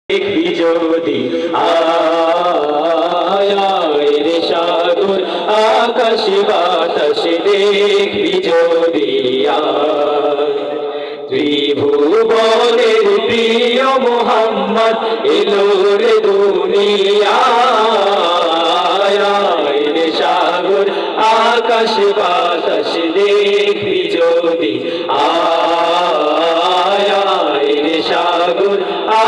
যদি আয় রে সাগর আকাশ বাতাস দেখবি যদি ত্রিভুবনের প্রিয় মোহাম্মদ এলো রে দুনিয়ায় রে সাগর আকাশ বাতাস দেখবি যদি রে সাগর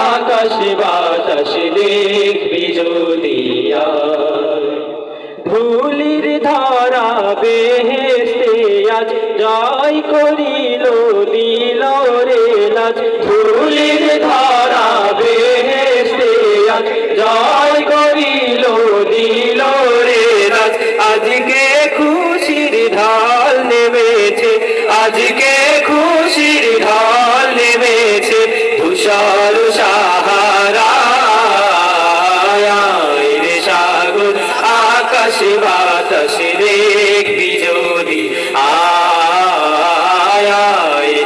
আকাশ বাতাস দেখবি যদি ধুলির ধারা বেহেশতে আজ জয় করিল দিল রে লাজ ধুলির ধারা বেহেশতে আজ জয় করিল দিল রে লাজ আজকে খুশির ঢাল নেমেছে আজকে খুশির ঢাল নেমেছে তুষার সাহারা রে সাগর আকাশ বাতাস দেখবি যদি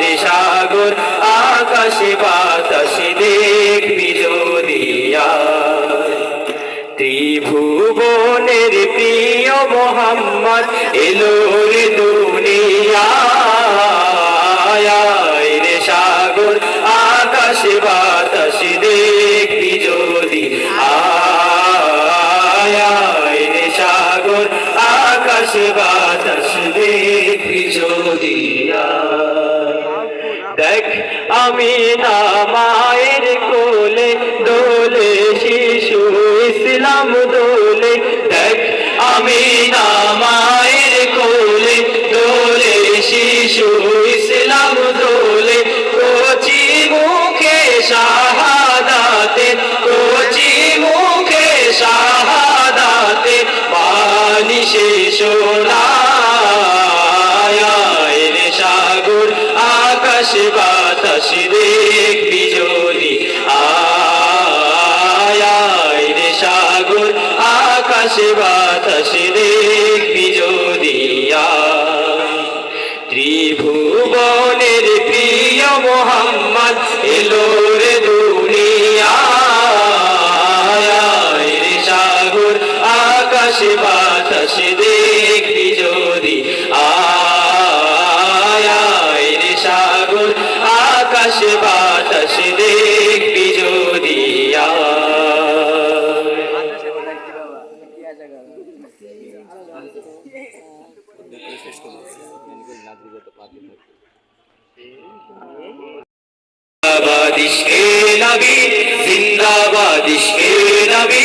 রে সাগর আকাশ বাতাস দেখবি যদি ত্রিভুবনের প্রিয় মোহাম্মদ এলো রে দুনিয়ায় রে সাগর আকাশ বাতাস দেখবি যদি রে সাগর আকাশ বাতাস দেখবি যদি দেখ আমি না মায়ের কোলে দোলে শিশু ইসলাম দোলে দেখ আমি না মায়ের কোলে দোলে শিশু ইসলাম দোলে কচি মুখে শাহাদাতে কচি মুখে শাহাদাতে পানি শেষ রে সাগর আকাশ বাতাস দেখবি যদি রে সাগর আকাশ বাতাস দেখবি যদি ত্রিভুবনের প্রিয় মোহাম্মদ এলো রে দুনিয়ায় রে সাগর আকাশ বাতাস দেখবি যদি রে সাগর আকাশ বাতাস দেখবি যদি जिंदाबाद इश्क़े नबी जिंदाबाद इश्क़े नबी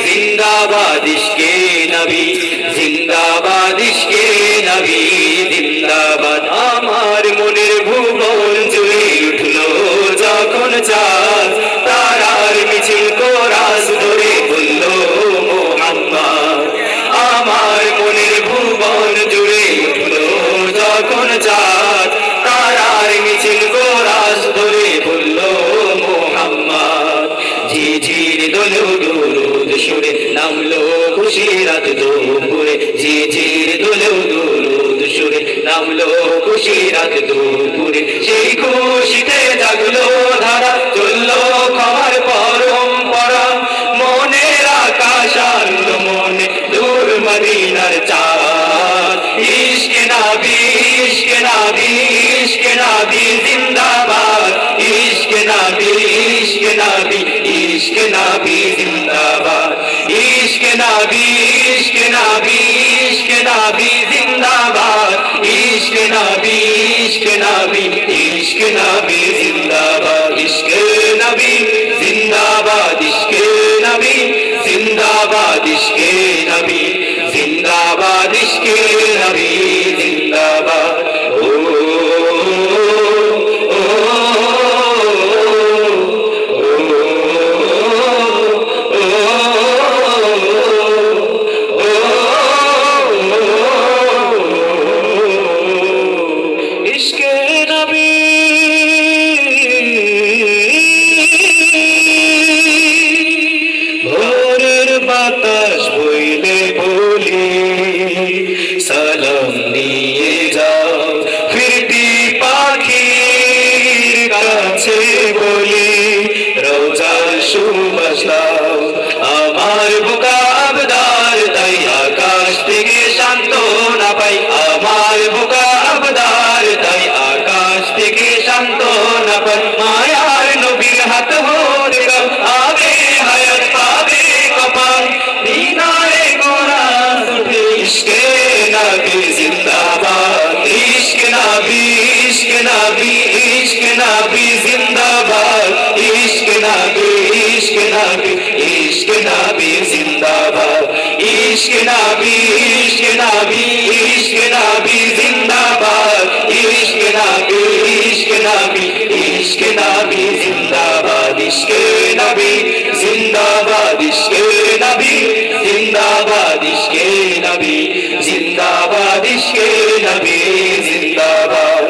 जिंदाबाद इश्क़े नबी जिंदाबाद इश्क़े नबी जिंदाबाद आमार मुनिर भुवन जुड़े उठलो যখন চাঁদ তারার মিছিল কোরাস ধরে বললো মোহাম্মদ আমার মনের ভুবন জুড়ে উঠলো যখন চাঁদ তারার মিছিল কোরাস ধরে বললো মোহাম্মদ ঝিঝির দোলো দরুদ সুরে নামলো খুশিরাত দুপুরে ঝিঝির দোলো দরুদ সুরে নামলো খুশিরাত দুপুরে সেই খুশিতে জাগলো ধারা চললো ক্ষমার পরম্পরা মনের আকাশ আনলো মনে দূর মদিনার চাঁদ ইশকে নবী ইশকে নবী ইশকে নবী জিন্দাবাদ ইশকে নবী ইশকে নবী ইশকে নবী জিন্দাবাদ ইশকে নবী ইশকে নবী ইশকে নবী জিন্দাবাদ ইশকে নবী ইশকে নবী ইশকে নবী জিন্দাবাদ ইশকে নবী জিন্দাবাদ ইশকে নবী জিন্দাবাদ ইশকে নবী জিন্দাবাদ ইশকে নবী জিন্দাবাদ বাতাস বইলে বলি সালাম নিয়ে যা সুবাস দাও। আমার বুকা আবদার তাই আকাশ থেকে সান্ত্বনা পাই, আমার বুকা আবদার তাই আকাশ থেকে সান্ত্বনা পাই। মায়ার নবীর হাত হতে গাও, আবে হায়াত পাবে কপাল, দিনারে কোরআন উঠে ইশকে নবী জিন্দাবাদ, ইশকে নবী, ইশকে নবী, ইশকে নবী জিন্দাবাদ, ইশকে নবী, ইশকে নবী, ইশকে নবী জিন্দাবাদ, ইশকে নবী, ইশকে নবী, ইশকে নবী জিন্দাবাদ, ইশকে নবী, ইশকে নবী, ইশকে নবী জিন্দাবাদ, ইশকে নবী জিন্দাবাদ, ইশকে নবী জিন্দাবাদ, ইশকে নবী জিন্দাবাদ, ইশকে নবী জিন্দাবাদ।